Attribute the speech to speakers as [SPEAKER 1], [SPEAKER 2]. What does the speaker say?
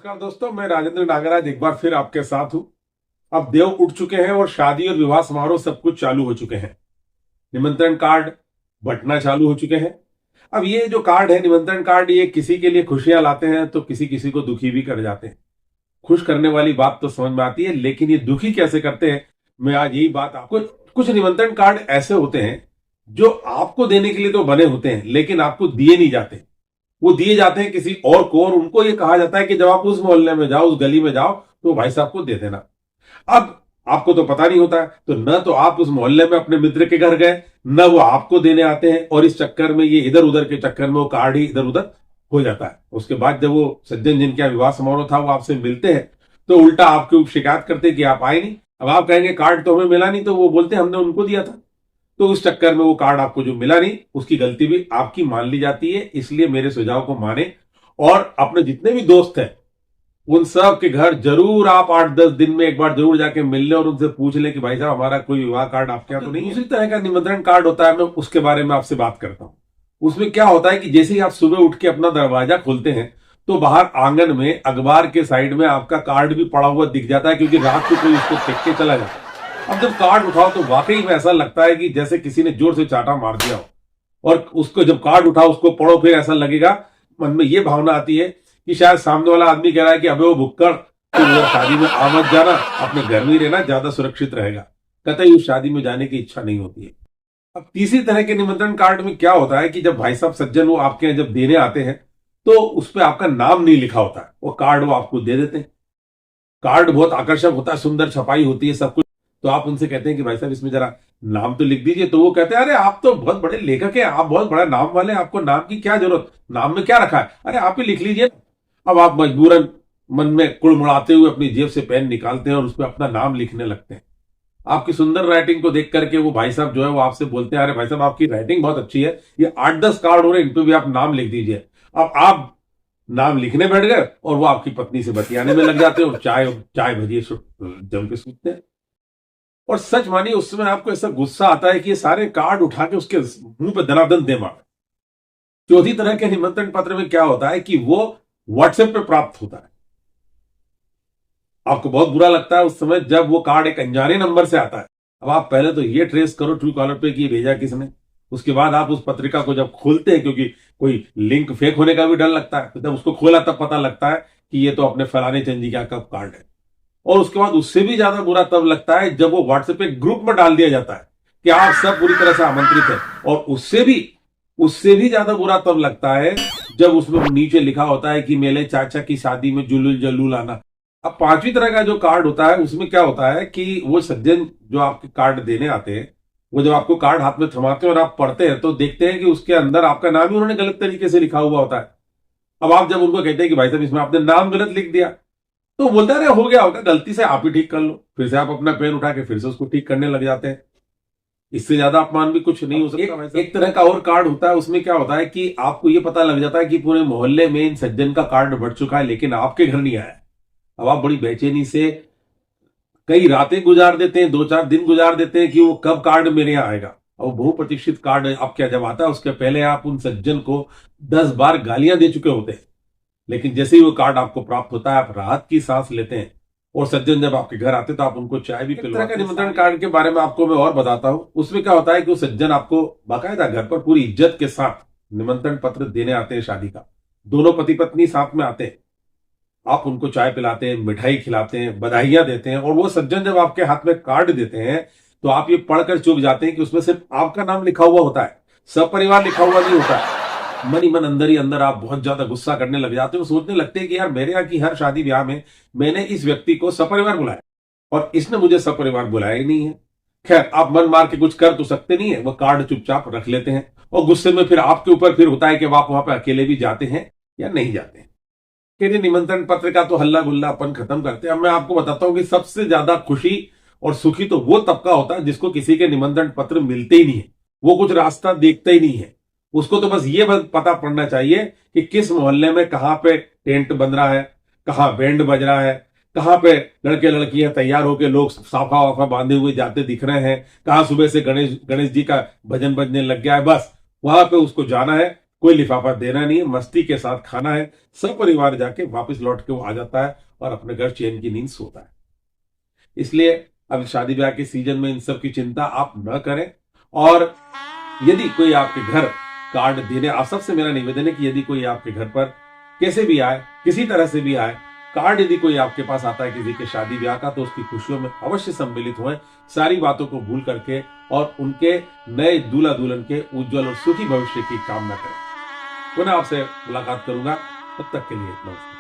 [SPEAKER 1] नमस्कार दोस्तों, मैं राजेंद्र नागराज एक बार फिर आपके साथ हूं। अब देव उठ चुके हैं और शादी और विवाह समारोह सब कुछ चालू हो चुके हैं। निमंत्रण कार्ड बंटना चालू हो चुके हैं। अब ये जो कार्ड है, निमंत्रण कार्ड, ये किसी के लिए खुशियां लाते हैं तो किसी किसी को दुखी भी कर जाते हैं। खुश करने वाली बात तो समझ में आती है, लेकिन ये दुखी कैसे करते हैं, मैं आज यही बात आपको। कुछ निमंत्रण कार्ड ऐसे होते हैं जो आपको देने के लिए तो बने होते हैं, लेकिन आपको दिए नहीं जाते। वो दिए जाते हैं किसी और को, और उनको ये कहा जाता है कि जब आप उस मोहल्ले में जाओ, उस गली में जाओ, तो भाई साहब को दे देना। अब आपको तो पता नहीं होता है, तो न तो आप उस मोहल्ले में अपने मित्र के घर गए, न वो आपको देने आते हैं, और इस चक्कर में ये इधर उधर के चक्कर में वो कार्ड ही इधर उधर हो जाता है। उसके बाद जब वो सज्जन जिनका विवाह समारोह था वो आपसे मिलते हैं, तो उल्टा आपके ऊपर शिकायत करते कि आप आए नहीं। अब आप कहेंगे कार्ड तो हमें मिला नहीं, तो वो बोलते हमने उनको दिया था। तो उस चक्कर में वो कार्ड आपको जो मिला नहीं, उसकी गलती भी आपकी मान ली जाती है। इसलिए मेरे सुझाव को माने और अपने जितने भी दोस्त हैं उन सब के घर जरूर आप 8-10 दिन में एक बार जरूर जाके मिल लें और उनसे पूछ लें कि भाई साहब हमारा कोई विवाह कार्ड आपके यहाँ तो नहीं है। दूसरी तरह का निमंत्रण कार्ड होता है, मैं उसके बारे में आपसे बात करता हूं। उसमें क्या होता है कि जैसे ही आप सुबह उठ के अपना दरवाजा खोलते हैं तो बाहर आंगन में अखबार के साइड में आपका कार्ड भी पड़ा हुआ दिख जाता है, क्योंकि रात को कोई उसको फेंक के चला जाता है। अब जब कार्ड उठाओ तो वाकई में ऐसा लगता है कि जैसे किसी ने जोर से चाटा मार दिया हो। और उसको जब कार्ड उठाओ, उसको पढ़ो, फिर ऐसा लगेगा, मन में ये भावना आती है कि शायद सामने वाला आदमी कह रहा है कि अबे वो भुक्कड़, तो शादी में आ मत जाना, अपने घर में ही रहना, ज्यादा सुरक्षित रहेगा। कतई उस शादी में जाने की इच्छा नहीं होती है। अब तीसरी तरह के निमंत्रण कार्ड में क्या होता है कि जब भाई साहब सज्जन वो आपके यहाँ जब देने आते हैं तो उस पर आपका नाम नहीं लिखा होता है, वो कार्ड वो आपको दे देते हैं। कार्ड बहुत आकर्षक होता है, सुंदर छपाई होती है, सब कुछ। तो आप उनसे कहते हैं कि भाई साहब इसमें जरा नाम तो लिख दीजिए। तो वो कहते हैं अरे आप तो बहुत बड़े लेखक हैं, आप बहुत बड़ा नाम वाले हैं, आपको नाम की क्या जरूरत, नाम में क्या रखा है, अरे आप ही लिख लीजिए। अब आप मजबूरन मन में कुड़मुड़ाते हुए अपनी जेब से पेन निकालते हैं और उसमें अपना नाम लिखने लगते हैं। आपकी सुंदर राइटिंग को देख करके वो भाई साहब जो है वो आपसे बोलते हैं अरे भाई साहब आपकी राइटिंग बहुत अच्छी है, ये 8-10 कार्ड हो रहे हैं, इन पे भी आप नाम लिख दीजिए। अब आप नाम लिखने बैठ गए और वो आपकी पत्नी से बतियाने में लग जाते हैं और चाय भजिए जम के सूखते हैं। और सच मानिए उस समय आपको ऐसा गुस्सा आता है कि ये सारे कार्ड उठा के उसके मुंह पे दनादन दे मार। चौथी तरह के निमंत्रण पत्र में क्या होता है कि वो व्हाट्सएप पे प्राप्त होता है। आपको बहुत बुरा लगता है उस समय जब वो कार्ड एक अनजाने नंबर से आता है। अब आप पहले तो ये ट्रेस करो ट्रू कॉलर पे कि ये भेजा किसने। उसके बाद आप उस पत्रिका को जब खोलते हैं, क्योंकि कोई लिंक फेक होने का भी डर लगता है, तो जब उसको खोला तब पता लगता है कि ये तो अपने फलाने चंदिका का कार्ड है। और उसके बाद उससे भी ज्यादा बुरा तब लगता है जब वो व्हाट्सएप पे ग्रुप में डाल दिया जाता है कि आप सब पूरी तरह से आमंत्रित हैं। और उससे भी ज्यादा बुरा तब लगता है जब उसमें नीचे लिखा होता है कि मेरे चाचा की शादी में जुलूल जलूल आना। अब पांचवी तरह का जो कार्ड होता है उसमें क्या होता है कि वो सज्जन जो आपके कार्ड देने आते हैं, वो जब आपको कार्ड हाथ में थमाते हैं और आप पढ़ते हैं तो देखते हैं कि उसके अंदर आपका नाम ही उन्होंने गलत तरीके से लिखा हुआ होता है। अब आप जब उनको कहते हैं कि भाई साहब इसमें आपने नाम गलत लिख दिया, तो बोलते हैं अरे हो गया होगा, गलती से आप ही ठीक कर लो। फिर से आप अपना पेन उठा के फिर से उसको ठीक करने लग जाते हैं। इससे ज्यादा अपमान भी कुछ नहीं हो सकता। एक तरह का और कार्ड होता है, उसमें क्या होता है कि आपको ये पता लग जाता है कि पूरे मोहल्ले में इन सज्जन का कार्ड बढ़ चुका है, लेकिन आपके घर नहीं आया। अब आप बड़ी बेचैनी से कई रातें गुजार देते हैं, 2-4 दिन गुजार देते हैं कि वो कब कार्ड मेरे यहाँ आएगा। और बहुप्रतीक्षित कार्ड अब क्या जब आता है उसके पहले आप उन सज्जन को 10 बार गालियां दे चुके होते हैं। लेकिन जैसे ही वो कार्ड आपको प्राप्त होता है आप राहत की सांस लेते हैं। और सज्जन जब आपके घर आते तो आप उनको चाय भी पिलवाते हैं। निमंत्रण कार्ड के बारे में आपको मैं और बताता हूं। उसमें क्या होता है कि वो सज्जन आपको बाकायदा घर पर पूरी इज्जत के साथ निमंत्रण पत्र देने आते हैं शादी का। दोनों पति पत्नी साथ में आते हैं, आप उनको चाय पिलाते हैं, मिठाई खिलाते हैं, बधाइयां देते हैं। और वो सज्जन जब आपके हाथ में कार्ड देते हैं तो आप ये पढ़कर चुप जाते हैं कि उसमें सिर्फ आपका नाम लिखा हुआ होता है, सपरिवार लिखा हुआ नहीं होता है। मन ही मन अंदर ही अंदर आप बहुत ज्यादा गुस्सा करने लग जाते हो, सोचने लगते हैं कि यार मेरे यहाँ की हर शादी ब्याह में मैंने इस व्यक्ति को सपरिवार बुलाया और इसने मुझे सपरिवार बुलाया ही नहीं है। खैर आप मन मार के कुछ कर तो सकते नहीं है, वो कार्ड चुपचाप रख लेते हैं। और गुस्से में फिर आपके ऊपर फिर होता है कि आप वहां पर अकेले भी जाते हैं या नहीं जाते हैं। निमंत्रण पत्र का तो हल्ला गुल्ला अपन खत्म करते हैं। अब मैं आपको बताता हूं कि सबसे ज्यादा खुशी और सुखी तो वो तबका होता है जिसको किसी के निमंत्रण पत्र मिलते ही नहीं है, वो कुछ रास्ता देखता ही नहीं है। उसको तो बस ये पता पड़ना चाहिए कि किस मोहल्ले में कहां पे टेंट बन रहा है, कहां बैंड बज रहा है, कहां पे लड़के लड़कियां तैयार होकर लोग साफा वाफा बांधे हुए जाते दिख रहे हैं, कहां सुबह से गणेश जी का भजन बजने लग गया है। बस वहां पे उसको जाना है, कोई लिफाफा देना नहीं है, मस्ती के साथ खाना है, सब परिवार जाके वापस लौट के वो आ जाता है और अपने घर चैन की नींद सोता है। इसलिए अब शादी ब्याह के सीजन में इन सब की चिंता आप न करें। और यदि कोई आपके घर कार्ड देने, आप सबसे मेरा निवेदन है कि यदि कोई आपके घर पर कैसे भी आए, किसी तरह से भी आए, कार्ड यदि कोई आपके पास आता है किसी के शादी ब्याह का, तो उसकी खुशियों में अवश्य सम्मिलित हुए, सारी बातों को भूल करके, और उनके नए दूल्हा दुल्हन के उज्जवल और सुखी भविष्य की कामना करें। पुनः आपसे मुलाकात करूंगा, तब तक के लिए नमस्कार।